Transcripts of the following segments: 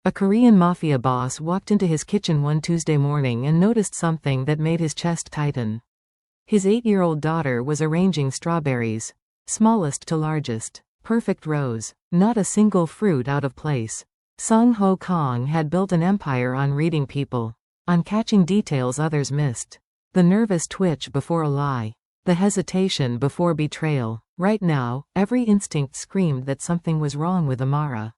A Korean Mafia boss walked into his kitchen one Tuesday morning and noticed something that made his chest tighten. His 8-year-old daughter was arranging strawberries. Smallest to largest. Perfect rows. Not a single fruit out of place. Sung Ho Kang had built an empire on reading people. On catching details others missed. The nervous twitch before a lie. The hesitation before betrayal. Right now, every instinct screamed that something was wrong with Amara.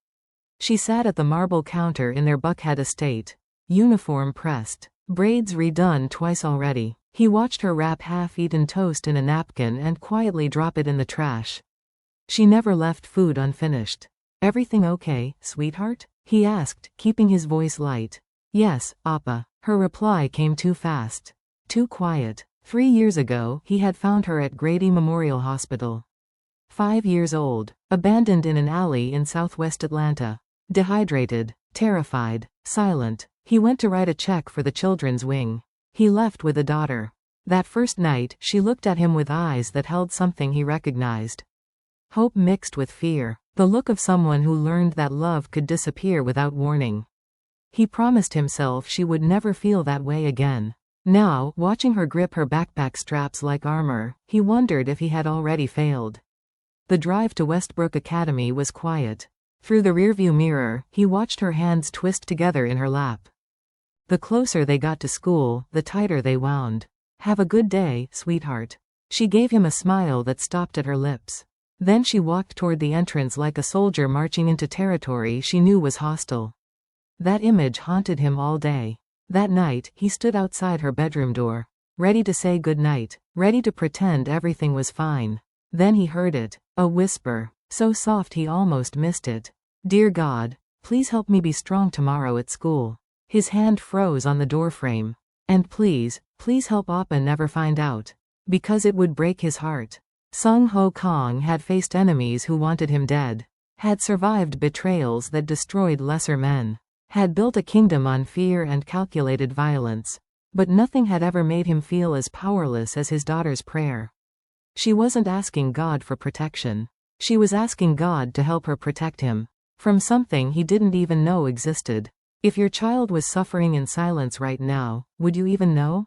She sat at the marble counter in their Buckhead estate. Uniform pressed. Braids redone twice already. He watched her wrap half-eaten toast in a napkin and quietly drop it in the trash. She never left food unfinished. "Everything okay, sweetheart?" he asked, keeping his voice light. "Yes, Appa." Her reply came too fast. Too quiet. 3 years ago, he had found her at Grady Memorial Hospital. 5 years old. Abandoned in an alley in southwest Atlanta. Dehydrated. Terrified. Silent. He went to write a check for the children's wing. He left with a daughter. That first night, she looked at him with eyes that held something he recognized. Hope mixed with fear. The look of someone who learned that love could disappear without warning. He promised himself she would never feel that way again. Now, watching her grip her backpack straps like armor, he wondered if he had already failed. The drive to Westbrook Academy was quiet. Through the rearview mirror, he watched her hands twist together in her lap. The closer they got to school, the tighter they wound. "Have a good day, sweetheart." She gave him a smile that stopped at her lips. Then she walked toward the entrance like a soldier marching into territory she knew was hostile. That image haunted him all day. That night, he stood outside her bedroom door. Ready to say goodnight. Ready to pretend everything was fine. Then he heard it. A whisper. So soft he almost missed it. "Dear God, please help me be strong tomorrow at school." His hand froze on the doorframe. "And please, please help Appa never find out. Because it would break his heart." Sung Ho Kang had faced enemies who wanted him dead. Had survived betrayals that destroyed lesser men. Had built a kingdom on fear and calculated violence. But nothing had ever made him feel as powerless as his daughter's prayer. She wasn't asking God for protection. She was asking God to help her protect him. From something he didn't even know existed. If your child was suffering in silence right now, would you even know?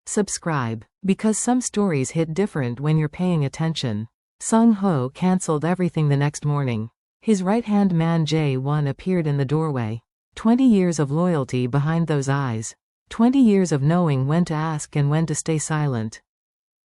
Subscribe. Because some stories hit different when you're paying attention. Sung Ho canceled everything the next morning. His right-hand man Jae-won appeared in the doorway. 20 years of loyalty behind those eyes. 20 years of knowing when to ask and when to stay silent.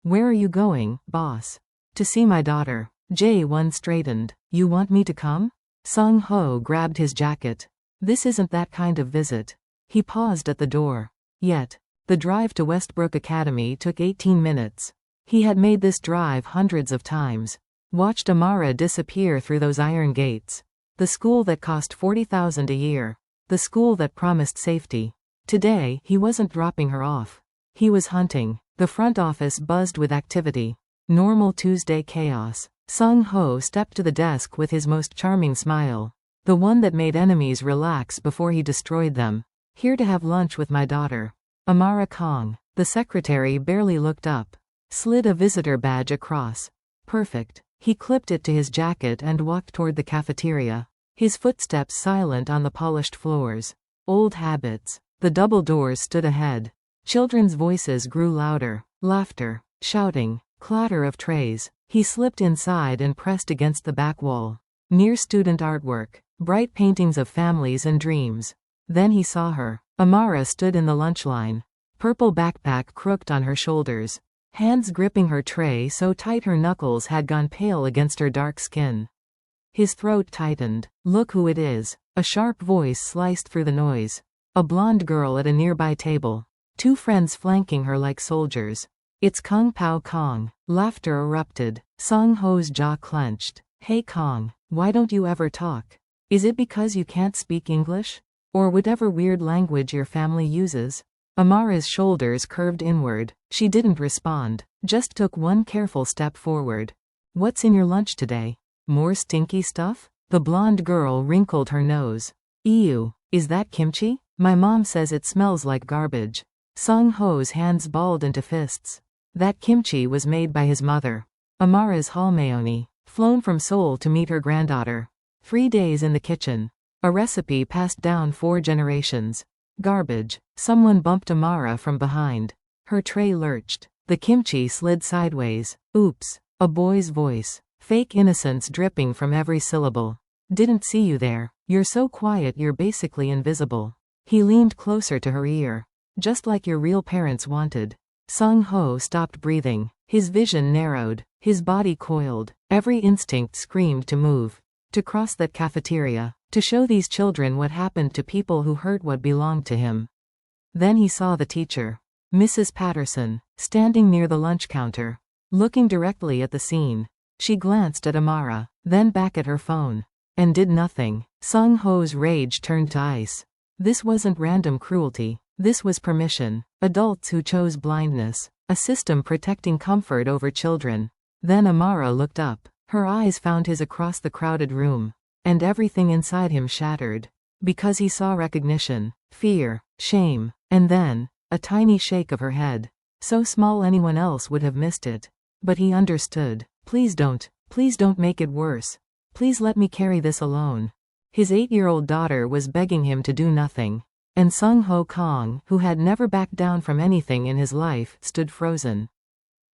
"Where are you going, boss?" "To see my daughter." Jae-won straightened. "You want me to come?" Sung Ho grabbed his jacket. "This isn't that kind of visit." He paused at the door. Yet, the drive to Westbrook Academy took 18 minutes. He had made this drive hundreds of times. Watched Amara disappear through those iron gates. The school that cost $40,000 a year. The school that promised safety. Today, he wasn't dropping her off. He was hunting. The front office buzzed with activity. Normal Tuesday chaos. Sung Ho stepped to the desk with his most charming smile. The one that made enemies relax before he destroyed them. "Here to have lunch with my daughter. Amara Kang." The secretary barely looked up. Slid a visitor badge across. Perfect. He clipped it to his jacket and walked toward the cafeteria. His footsteps silent on the polished floors. Old habits. The double doors stood ahead. Children's voices grew louder. Laughter. Shouting. Clatter of trays. He slipped inside and pressed against the back wall. Near student artwork. Bright paintings of families and dreams. Then he saw her. Amara stood in the lunch line. Purple backpack crooked on her shoulders. Hands gripping her tray so tight her knuckles had gone pale against her dark skin. His throat tightened. "Look who it is." A sharp voice sliced through the noise. A blonde girl at a nearby table. 2 friends flanking her like soldiers. "It's Kung Pao Kong." Laughter erupted. Sung Ho's jaw clenched. "Hey Kong, why don't you ever talk? Is it because you can't speak English? Or whatever weird language your family uses?" Amara's shoulders curved inward. She didn't respond, just took one careful step forward. "What's in your lunch today? More stinky stuff?" The blonde girl wrinkled her nose. "Ew, is that kimchi? My mom says it smells like garbage." Sung Ho's hands balled into fists. That kimchi was made by his mother. Amara's halmeoni, flown from Seoul to meet her granddaughter. 3 days in the kitchen. A recipe passed down 4 generations. Garbage. Someone bumped Amara from behind. Her tray lurched. The kimchi slid sideways. Oops. A boy's voice. Fake innocence dripping from every syllable. Didn't see you there. You're so quiet you're basically invisible. He leaned closer to her ear. Just like your real parents wanted. Sung-ho stopped breathing. His vision narrowed. His body coiled. Every instinct screamed to move. To cross that cafeteria. To show these children what happened to people who hurt what belonged to him. Then he saw the teacher. Mrs. Patterson, standing near the lunch counter. Looking directly at the scene. She glanced at Amara, then back at her phone. And did nothing. Sung-ho's rage turned to ice. This wasn't random cruelty. This was permission. Adults who chose blindness. A system protecting comfort over children. Then Amara looked up. Her eyes found his across the crowded room. And everything inside him shattered. Because he saw recognition, fear, shame, and then, a tiny shake of her head. So small anyone else would have missed it. But he understood. Please don't make it worse. Please let me carry this alone. His 8-year-old daughter was begging him to do nothing. And Sung-ho Kong, who had never backed down from anything in his life, stood frozen.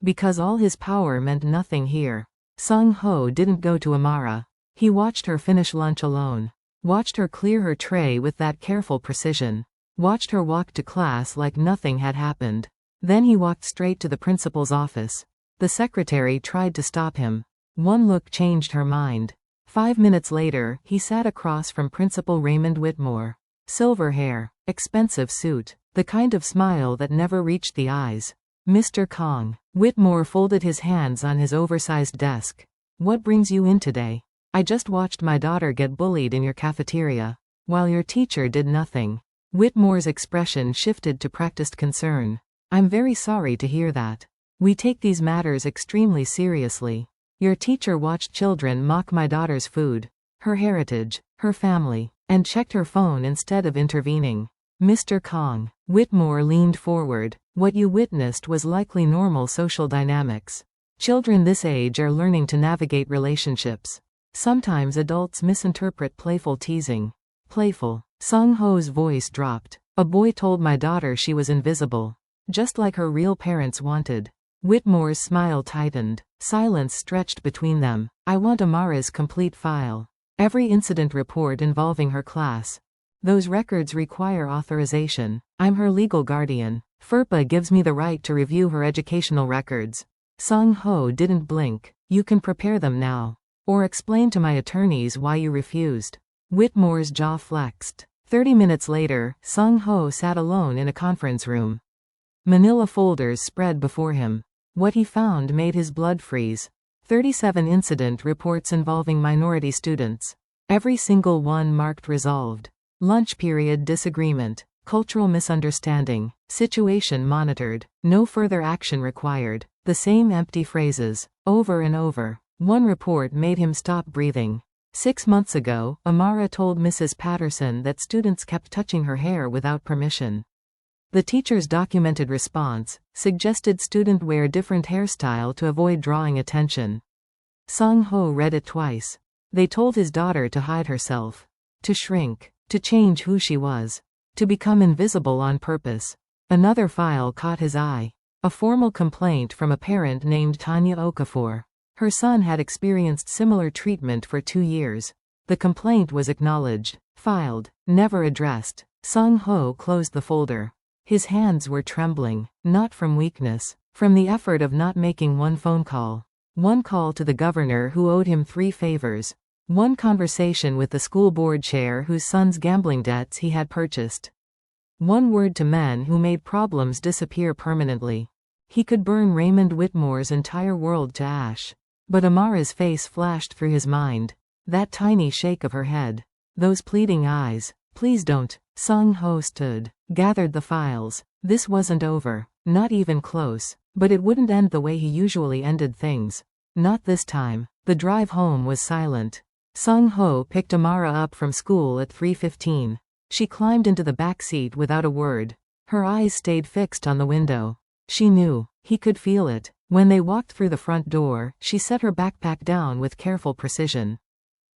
Because all his power meant nothing here. Sung-ho didn't go to Amara. He watched her finish lunch alone. Watched her clear her tray with that careful precision. Watched her walk to class like nothing had happened. Then he walked straight to the principal's office. The secretary tried to stop him. One look changed her mind. 5 minutes later, he sat across from Principal Raymond Whitmore. Silver hair, expensive suit, the kind of smile that never reached the eyes. Mr. Kong. Whitmore folded his hands on his oversized desk. What brings you in today? I just watched my daughter get bullied in your cafeteria, while your teacher did nothing. Whitmore's expression shifted to practiced concern. I'm very sorry to hear that. We take these matters extremely seriously. Your teacher watched children mock my daughter's food, her heritage, her family, and checked her phone instead of intervening. Mr. Kong. Whitmore leaned forward. What you witnessed was likely normal social dynamics. Children this age are learning to navigate relationships. Sometimes adults misinterpret playful teasing. Playful. Sung-ho's voice dropped. A boy told my daughter she was invisible. Just like her real parents wanted. Whitmore's smile tightened. Silence stretched between them. I want Amara's complete file. Every incident report involving her class. Those records require authorization. I'm her legal guardian. FERPA gives me the right to review her educational records. Sung-ho didn't blink. You can prepare them now. Or explain to my attorneys why you refused. Whitmore's jaw flexed. 30 minutes later, Sung-ho sat alone in a conference room. Manila folders spread before him. What he found made his blood freeze. 37 incident reports involving minority students. Every single one marked resolved. Lunch period disagreement. Cultural misunderstanding. Situation monitored. No further action required. The same empty phrases. Over and over. One report made him stop breathing. 6 months ago, Amara told Mrs. Patterson that students kept touching her hair without permission. The teacher's documented response suggested student wear different hairstyle to avoid drawing attention. Sung-ho read it twice. They told his daughter to hide herself. To shrink. To change who she was. To become invisible on purpose. Another file caught his eye. A formal complaint from a parent named Tanya Okafor. Her son had experienced similar treatment for 2 years. The complaint was acknowledged, filed, never addressed. Sung-ho closed the folder. His hands were trembling, not from weakness, from the effort of not making one phone call. One call to the governor who owed him 3 favors. One conversation with the school board chair whose son's gambling debts he had purchased. One word to men who made problems disappear permanently. He could burn Raymond Whitmore's entire world to ash. But Amara's face flashed through his mind. That tiny shake of her head. Those pleading eyes. Please don't. Sung-ho stood. Gathered the files. This wasn't over. Not even close. But it wouldn't end the way he usually ended things. Not this time. The drive home was silent. Sung-ho picked Amara up from school at 3:15. She climbed into the back seat without a word. Her eyes stayed fixed on the window. She knew. He could feel it. When they walked through the front door, she set her backpack down with careful precision.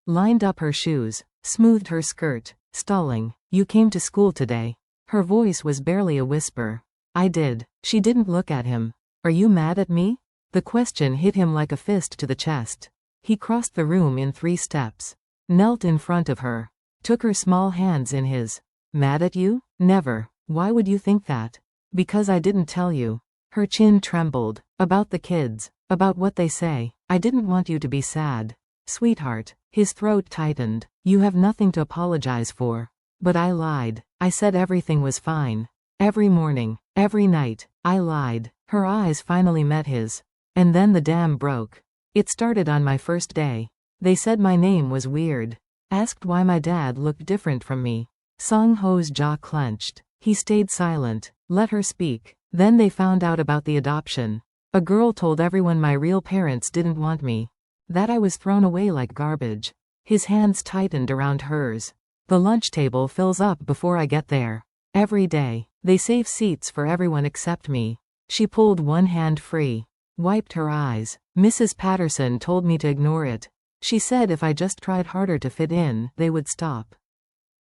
Lined up her shoes. smoothed her skirt, stalling. You came to school today. Her voice was barely a whisper. I did. She didn't look at him. Are you mad at me? The question hit him like a fist to the chest. He crossed the room in 3 steps. Knelt in front of her. Took her small hands in his. Mad at you? Never. Why would you think that? Because I didn't tell you. Her chin trembled. About the kids. About what they say. I didn't want you to be sad. Sweetheart. His throat tightened. You have nothing to apologize for. But I lied. I said everything was fine. Every morning. Every night. I lied. Her eyes finally met his. And then the dam broke. It started on my first day. They said my name was weird. Asked why my dad looked different from me. Sung Ho's jaw clenched. He stayed silent. Let her speak. Then they found out about the adoption. A girl told everyone my real parents didn't want me. That I was thrown away like garbage. His hands tightened around hers. The lunch table fills up before I get there. Every day. They save seats for everyone except me. She pulled one hand free. Wiped her eyes. Mrs. Patterson told me to ignore it. She said if I just tried harder to fit in, they would stop.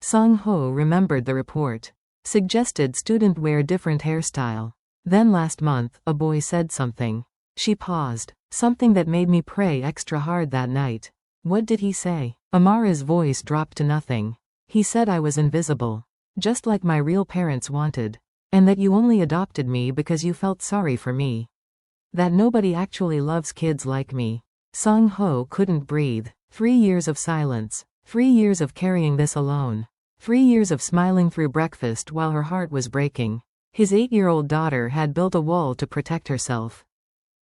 Sung Ho remembered the report. Suggested student wear different hairstyle. Then last month, a boy said something. She paused. Something that made me pray extra hard that night. What did he say? Amara's voice dropped to nothing. He said I was invisible. Just like my real parents wanted. And that you only adopted me because you felt sorry for me. That nobody actually loves kids like me. Sung Ho couldn't breathe. 3 years of silence. 3 years of carrying this alone. 3 years of smiling through breakfast while her heart was breaking. His 8-year-old daughter had built a wall to protect herself.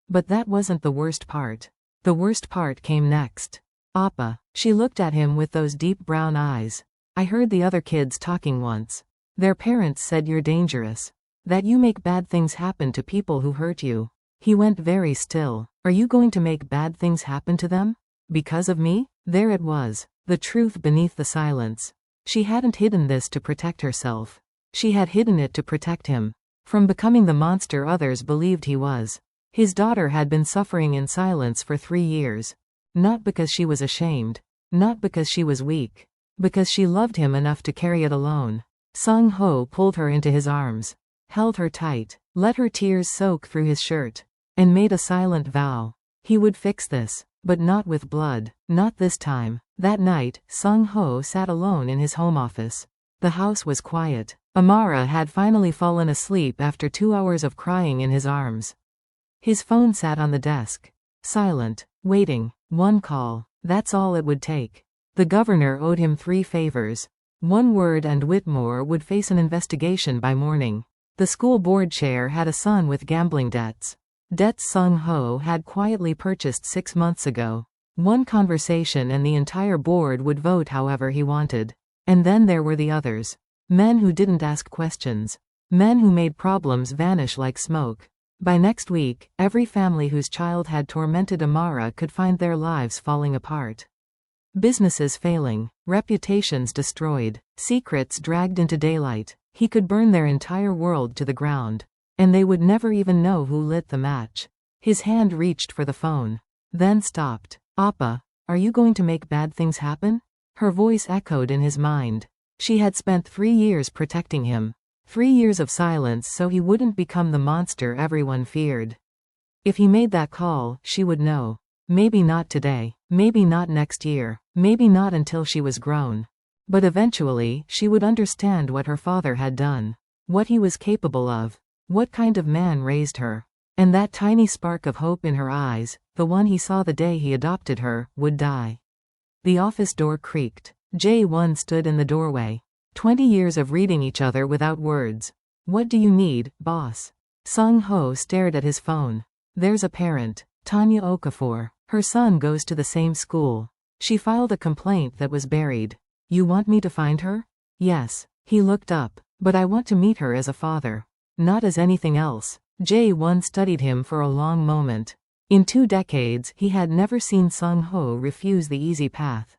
But that wasn't the worst part. The worst part came next. Appa. She looked at him with those deep brown eyes. I heard the other kids talking once. Their parents said you're dangerous. That you make bad things happen to people who hurt you. He went very still. Are you going to make bad things happen to them? Because of me? There it was. The truth beneath the silence. She hadn't hidden this to protect herself. She had hidden it to protect him. From becoming the monster others believed he was. His daughter had been suffering in silence for 3 years. Not because she was ashamed. Not because she was weak. Because she loved him enough to carry it alone. Sung Ho pulled her into his arms. Held her tight. Let her tears soak through his shirt. And made a silent vow. He would fix this. But not with blood. Not this time. That night, Sung Ho sat alone in his home office. The house was quiet. Amara had finally fallen asleep after 2 hours of crying in his arms. His phone sat on the desk. Silent. Waiting. One call. That's all it would take. The governor owed him 3 favors. 1 word and Whitmore would face an investigation by morning. The school board chair had a son with gambling debts. Debts Sung Ho had quietly purchased 6 months ago. 1 conversation and the entire board would vote however he wanted. And then there were the others. Men who didn't ask questions. Men who made problems vanish like smoke. By next week, every family whose child had tormented Amara could find their lives falling apart. Businesses failing. Reputations destroyed. Secrets dragged into daylight. He could burn their entire world to the ground. And they would never even know who lit the match. His hand reached for the phone. Then stopped. Appa, are you going to make bad things happen? Her voice echoed in his mind. She had spent 3 years protecting him. 3 years of silence so he wouldn't become the monster everyone feared. If he made that call, she would know. Maybe not today. Maybe not next year. Maybe not until she was grown. But eventually, she would understand what her father had done. What he was capable of. What kind of man raised her. And that tiny spark of hope in her eyes, the one he saw the day he adopted her, would die. The office door creaked. Jae-won stood in the doorway. 20 years of reading each other without words. What do you need, boss? Sung Ho stared at his phone. There's a parent. Tanya Okafor. Her son goes to the same school. She filed a complaint that was buried. You want me to find her? Yes. He looked up. But I want to meet her as a father. Not as anything else. Jae-won studied him for a long moment. In 2 decades, he had never seen Sung Ho refuse the easy path.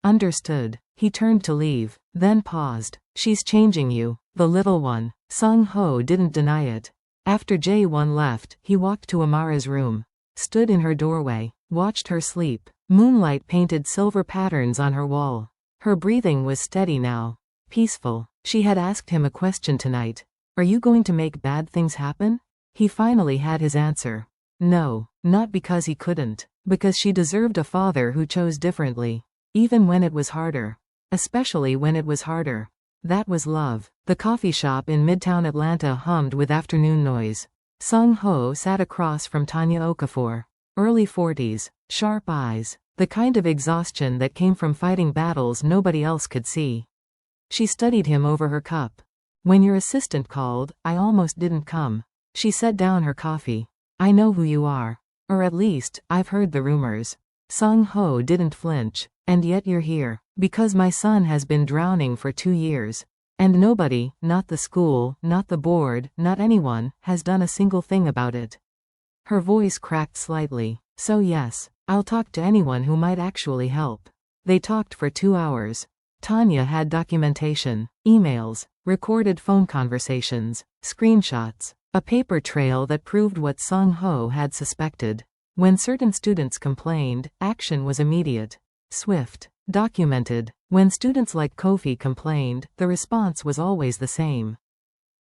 Understood. He turned to leave, then paused. She's changing you, the little one. Sung Ho didn't deny it. After Jae-won left, he walked to Amara's room. Stood in her doorway. Watched her sleep. Moonlight painted silver patterns on her wall. Her breathing was steady now. Peaceful. She had asked him a question tonight. Are you going to make bad things happen? He finally had his answer. No, not because he couldn't. Because she deserved a father who chose differently. Even when it was harder. Especially when it was harder. That was love. The coffee shop in Midtown Atlanta hummed with afternoon noise. Sung Ho sat across from Tanya Okafor. Early 40s. Sharp eyes. The kind of exhaustion that came from fighting battles nobody else could see. She studied him over her cup. When your assistant called, I almost didn't come. She set down her coffee. I know who you are. Or at least, I've heard the rumors. Sung Ho didn't flinch. And yet you're here. Because my son has been drowning for 2 years. And nobody, not the school, not the board, not anyone, has done a single thing about it. Her voice cracked slightly. So yes, I'll talk to anyone who might actually help. They talked for 2 hours. Tanya had documentation, emails, recorded phone conversations, screenshots, a paper trail that proved what Sung Ho had suspected. When certain students complained, action was immediate. Swift. Documented. When students like Kofi complained, the response was always the same.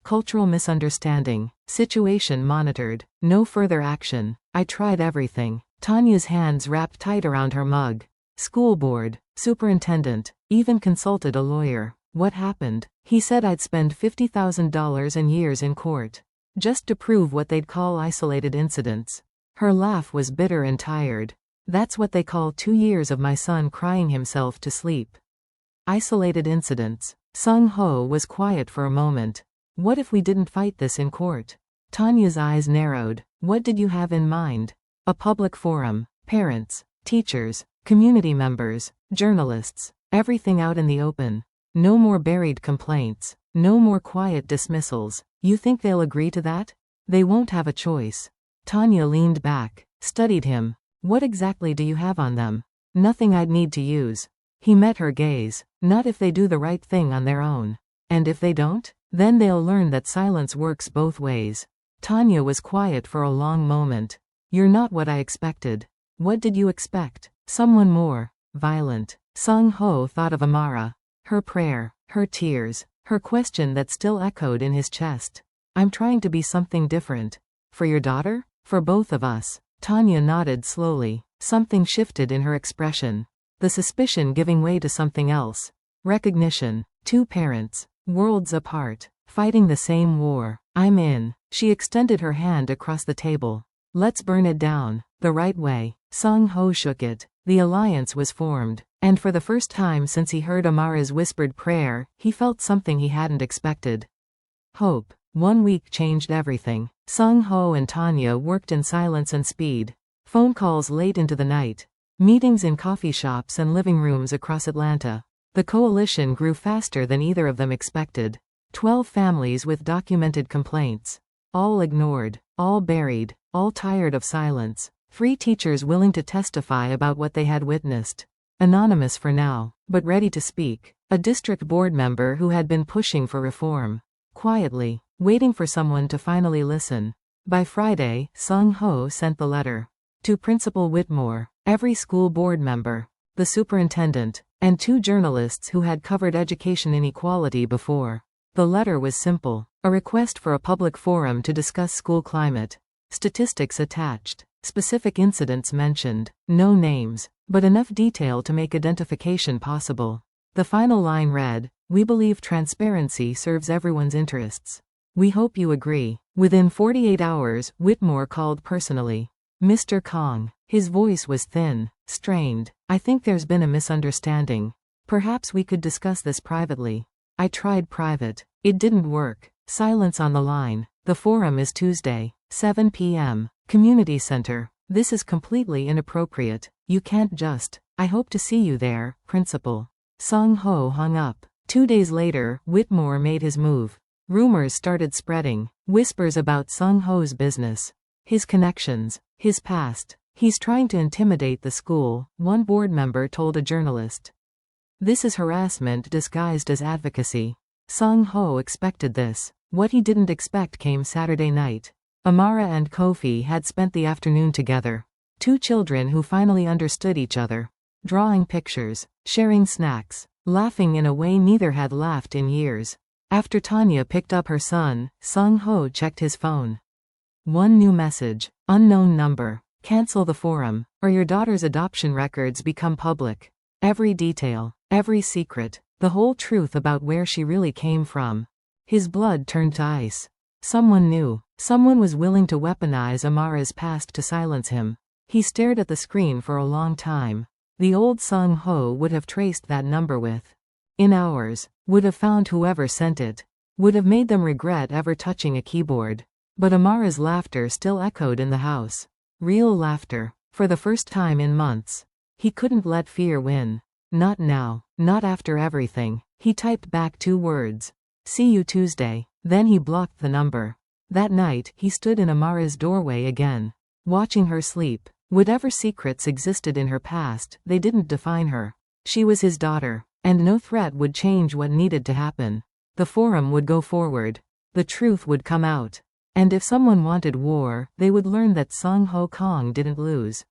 Cultural misunderstanding. Situation monitored. No further action. I tried everything. Tanya's hands wrapped tight around her mug. School board. Superintendent. Even consulted a lawyer. What happened? He said I'd spend $50,000 and years in court. Just to prove what they'd call isolated incidents. Her laugh was bitter and tired. That's what they call 2 years of my son crying himself to sleep. Isolated incidents. Sung Ho was quiet for a moment. What if we didn't fight this in court? Tanya's eyes narrowed. What did you have in mind? A public forum. Parents. Teachers. Community members. Journalists. Everything out in the open. No more buried complaints. No more quiet dismissals. You think they'll agree to that? They won't have a choice. Tanya leaned back. Studied him. What exactly do you have on them? Nothing I'd need to use. He met her gaze. Not if they do the right thing on their own. And if they don't? Then they'll learn that silence works both ways. Tanya was quiet for a long moment. You're not what I expected. What did you expect? Someone more violent. Sung Ho thought of Amara. Her prayer. Her tears. Her question that still echoed in his chest. I'm trying to be something different. For your daughter? For both of us. Tanya nodded slowly. Something shifted in her expression. The suspicion giving way to something else. Recognition. 2 parents. Worlds apart. Fighting the same war. I'm in. She extended her hand across the table. Let's burn it down. The right way. Sung Ho shook it. The alliance was formed. And for the first time since he heard Amara's whispered prayer, he felt something he hadn't expected. Hope. 1 week changed everything. Sung Ho and Tanya worked in silence and speed. Phone calls late into the night. Meetings in coffee shops and living rooms across Atlanta. The coalition grew faster than either of them expected. 12 families with documented complaints. All ignored. All buried. All tired of silence. 3 teachers willing to testify about what they had witnessed. Anonymous for now, but ready to speak. A district board member who had been pushing for reform. Quietly. Waiting for someone to finally listen. By Friday, Sung Ho sent the letter. To Principal Whitmore, every school board member, the superintendent, and 2 journalists who had covered education inequality before. The letter was simple. A request for a public forum to discuss school climate. Statistics attached. Specific incidents mentioned. No names, but enough detail to make identification possible. The final line read, "We believe transparency serves everyone's interests. We hope you agree." Within 48 hours, Whitmore called personally. Mr. Kong. His voice was thin, strained. I think there's been a misunderstanding. Perhaps we could discuss this privately. I tried private. It didn't work. Silence on the line. The forum is Tuesday, 7 p.m. Community Center. This is completely inappropriate. You can't just. I hope to see you there, Principal. Sung Ho hung up. 2 days later, Whitmore made his move. Rumors started spreading. Whispers about Sung Ho's business. His connections. His past. He's trying to intimidate the school, one board member told a journalist. This is harassment disguised as advocacy. Sung Ho expected this. What he didn't expect came Saturday night. Amara and Kofi had spent the afternoon together. 2 children who finally understood each other. Drawing pictures. Sharing snacks. laughing in a way neither had laughed in years. After Tanya picked up her son, Sung-ho checked his phone. One new message. Unknown number. Cancel the forum, or your daughter's adoption records become public. Every detail, every secret, the whole truth about where she really came from. His blood turned to ice. Someone knew. Someone was willing to weaponize Amara's past to silence him. He stared at the screen for a long time. The old Sung-ho would have traced that number in hours, would have found whoever sent it, would have made them regret ever touching a keyboard. But Amara's laughter still echoed in the house. Real laughter. For the first time in months. He couldn't let fear win. Not now. Not after everything. He typed back 2 words. See you Tuesday. Then he blocked the number. That night, he stood in Amara's doorway again, watching her sleep. Whatever secrets existed in her past, they didn't define her. She was his daughter, and no threat would change what needed to happen. The forum would go forward. The truth would come out. And if someone wanted war, they would learn that Sung-ho Kong didn't lose.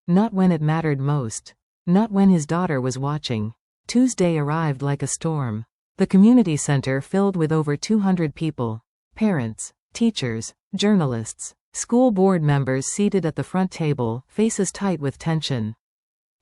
Not when it mattered most. Not when his daughter was watching. Tuesday arrived like a storm. The community center filled with over 200 people. Parents, teachers, journalists, school board members seated at the front table, faces tight with tension.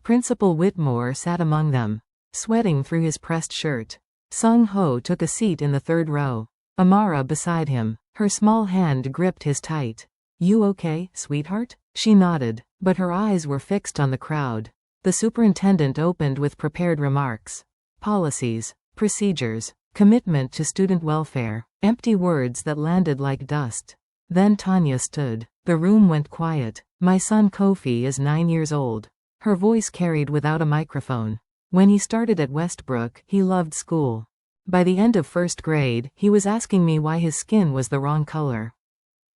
Principal Whitmore sat among them, sweating through his pressed shirt. Sung-ho took a seat in the 3rd row. Amara beside him. Her small hand gripped his tight. You okay, sweetheart? She nodded, but her eyes were fixed on the crowd. The superintendent opened with prepared remarks. Policies, procedures, commitment to student welfare, empty words that landed like dust. Then Tanya stood. The room went quiet. My son Kofi is 9 years old. Her voice carried without a microphone. When he started at Westbrook, he loved school. By the end of 1st grade, he was asking me why his skin was the wrong color.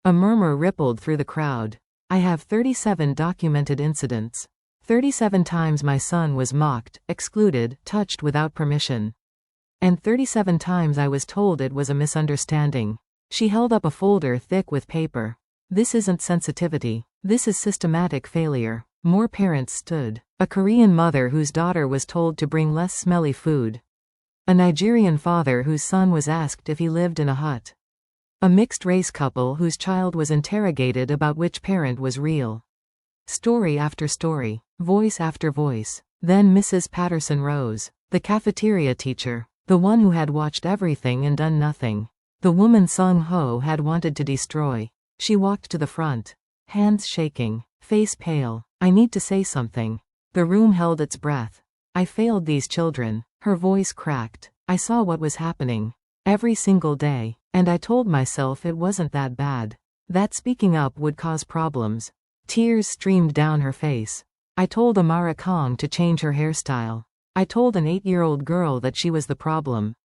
A murmur rippled through the crowd. I have 37 documented incidents. 37 times my son was mocked, excluded, touched without permission. And 37 times I was told it was a misunderstanding. She held up a folder thick with paper. This isn't sensitivity. This is systematic failure. More parents stood. A Korean mother whose daughter was told to bring less smelly food. A Nigerian father whose son was asked if he lived in a hut. A mixed-race couple whose child was interrogated about which parent was real. Story after story, voice after voice. Then Mrs. Patterson rose. The cafeteria teacher. The one who had watched everything and done nothing. The woman Sung-ho had wanted to destroy. She walked to the front. Hands shaking. Face pale. I need to say something. The room held its breath. I failed these children. Her voice cracked. I saw what was happening. Every single day. And I told myself it wasn't that bad. That speaking up would cause problems. Tears streamed down her face. I told Amara Kong to change her hairstyle. I told an 8-year-old girl that she was the problem.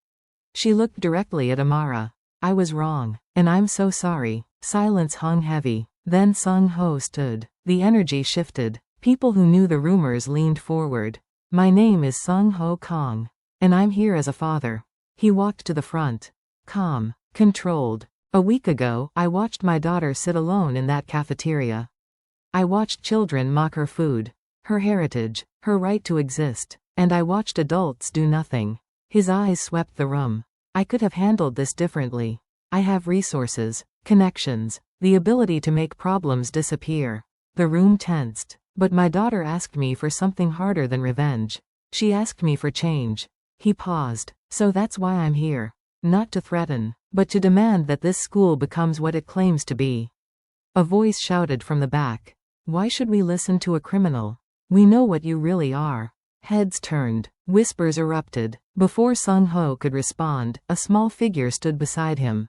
She looked directly at Amara. I was wrong. And I'm so sorry. Silence hung heavy. Then Sung-ho stood. The energy shifted. People who knew the rumors leaned forward. My name is Sung-ho Kong. And I'm here as a father. He walked to the front. Calm. Controlled. A week ago, I watched my daughter sit alone in that cafeteria. I watched children mock her food. Her heritage. Her right to exist. And I watched adults do nothing. His eyes swept the room. I could have handled this differently. I have resources, connections, the ability to make problems disappear. The room tensed. But my daughter asked me for something harder than revenge. She asked me for change. He paused. So that's why I'm here. Not to threaten, but to demand that this school becomes what it claims to be. A voice shouted from the back. Why should we listen to a criminal? We know what you really are. Heads turned. Whispers erupted. Before Sung-ho could respond, a small figure stood beside him.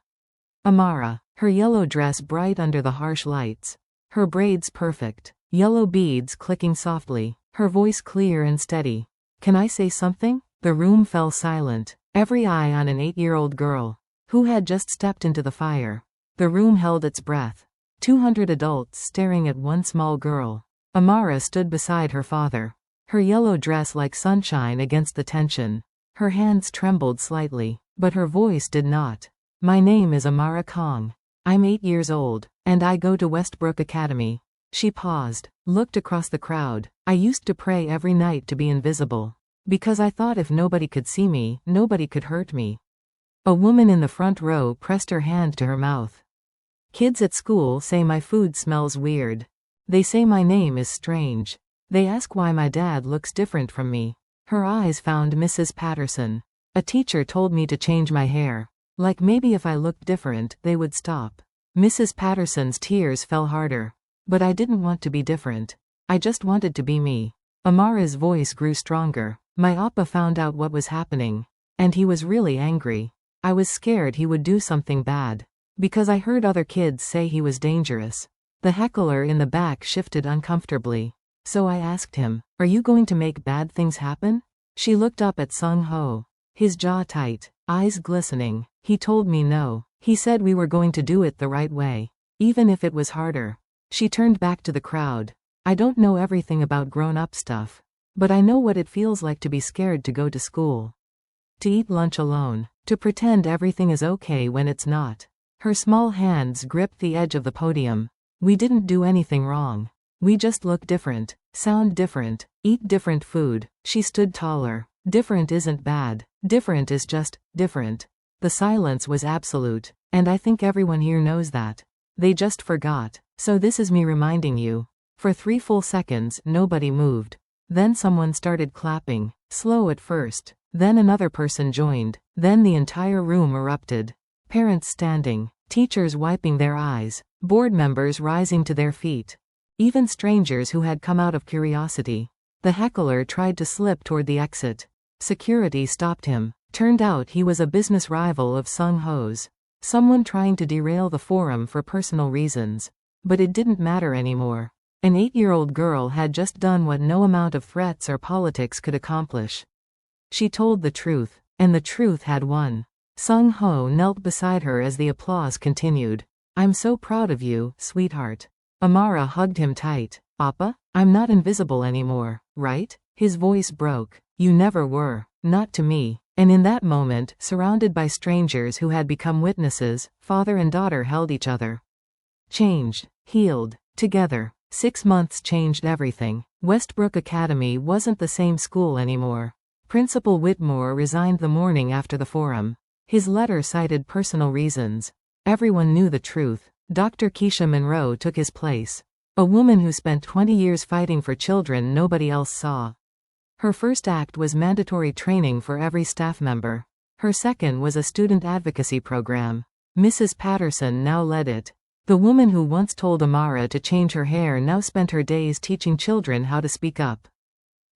Amara. Her yellow dress bright under the harsh lights. Her braids perfect. Yellow beads clicking softly. Her voice clear and steady. Can I say something? The room fell silent. Every eye on an 8-year-old girl. Who had just stepped into the fire. The room held its breath. 200 adults staring at one small girl. Amara stood beside her father. Her yellow dress like sunshine against the tension. Her hands trembled slightly, but her voice did not. My name is Amara Kong. I'm 8 years old, and I go to Westbrook Academy. She paused, looked across the crowd. I used to pray every night to be invisible. Because I thought if nobody could see me, nobody could hurt me. A woman in the front row pressed her hand to her mouth. Kids at school say my food smells weird. They say my name is strange. They ask why my dad looks different from me. Her eyes found Mrs. Patterson. A teacher told me to change my hair. Like maybe if I looked different, they would stop. Mrs. Patterson's tears fell harder. But I didn't want to be different. I just wanted to be me. Amara's voice grew stronger. My appa found out what was happening. And he was really angry. I was scared he would do something bad. Because I heard other kids say he was dangerous. The heckler in the back shifted uncomfortably. So I asked him, "Are you going to make bad things happen?" She looked up at Sung Ho. His jaw tight, eyes glistening. He told me no. He said we were going to do it the right way. Even if it was harder. She turned back to the crowd. I don't know everything about grown-up stuff. But I know what it feels like to be scared to go to school. To eat lunch alone. To pretend everything is okay when it's not. Her small hands gripped the edge of the podium. We didn't do anything wrong. We just look different, sound different, eat different food. She stood taller. Different isn't bad. Different is just different. The silence was absolute, and I think everyone here knows that. They just forgot. So this is me reminding you. For 3 full seconds, nobody moved. Then someone started clapping, slow at first. Then another person joined. Then the entire room erupted. Parents standing, teachers wiping their eyes, board members rising to their feet. Even strangers who had come out of curiosity. The heckler tried to slip toward the exit. Security stopped him. Turned out he was a business rival of Sung Ho's. Someone trying to derail the forum for personal reasons. But it didn't matter anymore. An 8-year-old girl had just done what no amount of threats or politics could accomplish. She told the truth, and the truth had won. Sung Ho knelt beside her as the applause continued. "I'm so proud of you, sweetheart." Amara hugged him tight. "Appa, I'm not invisible anymore, right?" His voice broke. "You never were. Not to me." And in that moment, surrounded by strangers who had become witnesses, father and daughter held each other. Changed. Healed. Together. 6 months changed everything. Westbrook Academy wasn't the same school anymore. Principal Whitmore resigned the morning after the forum. His letter cited personal reasons. Everyone knew the truth. Dr. Keisha Monroe took his place. A woman who spent 20 years fighting for children nobody else saw. Her first act was mandatory training for every staff member. Her second was a student advocacy program. Mrs. Patterson now led it. The woman who once told Amara to change her hair now spent her days teaching children how to speak up.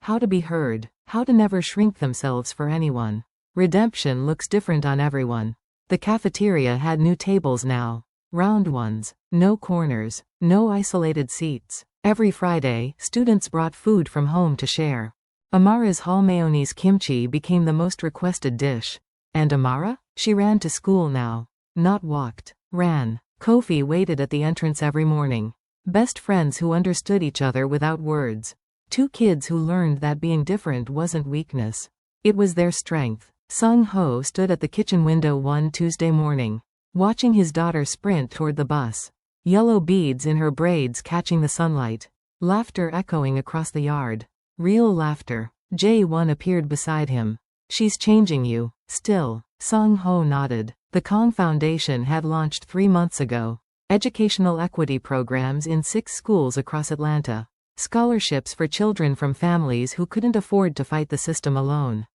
How to be heard. How to never shrink themselves for anyone. Redemption looks different on everyone. The cafeteria had new tables now. Round ones. No corners. No isolated seats. Every Friday, students brought food from home to share. Amara's hall mayonnaise kimchi became the most requested dish. And Amara? She ran to school now. Not walked. Ran. Kofi waited at the entrance every morning. Best friends who understood each other without words. 2 kids who learned that being different wasn't weakness. It was their strength. Sung Ho stood at the kitchen window one Tuesday morning, watching his daughter sprint toward the bus. Yellow beads in her braids catching the sunlight. Laughter echoing across the yard. Real laughter. J1 appeared beside him. "She's changing you, still." Sung Ho nodded. The Kong Foundation had launched 3 months ago. Educational equity programs in 6 schools across Atlanta. Scholarships for children from families who couldn't afford to fight the system alone.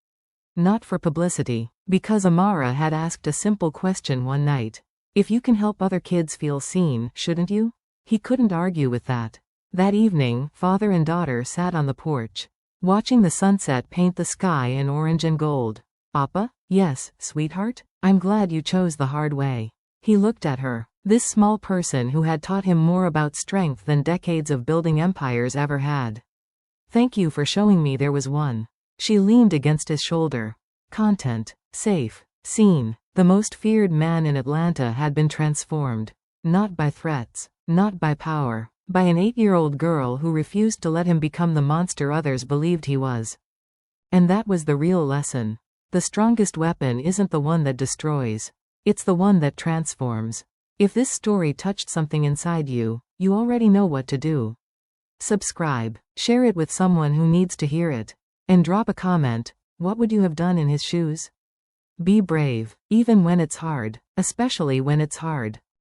Not for publicity. Because Amara had asked a simple question one night. If you can help other kids feel seen, shouldn't you? He couldn't argue with that. That evening, father and daughter sat on the porch, watching the sunset paint the sky in orange and gold. "Appa?" "Yes, sweetheart? I'm glad you chose the hard way." He looked at her. This small person who had taught him more about strength than decades of building empires ever had. "Thank you for showing me there was one." She leaned against his shoulder. Content. Safe. Seen. The most feared man in Atlanta had been transformed. Not by threats. Not by power. By an 8-year-old girl who refused to let him become the monster others believed he was. And that was the real lesson. The strongest weapon isn't the one that destroys. It's the one that transforms. If this story touched something inside you, you already know what to do. Subscribe. Share it with someone who needs to hear it. And drop a comment. What would you have done in his shoes? Be brave, even when it's hard, especially when it's hard.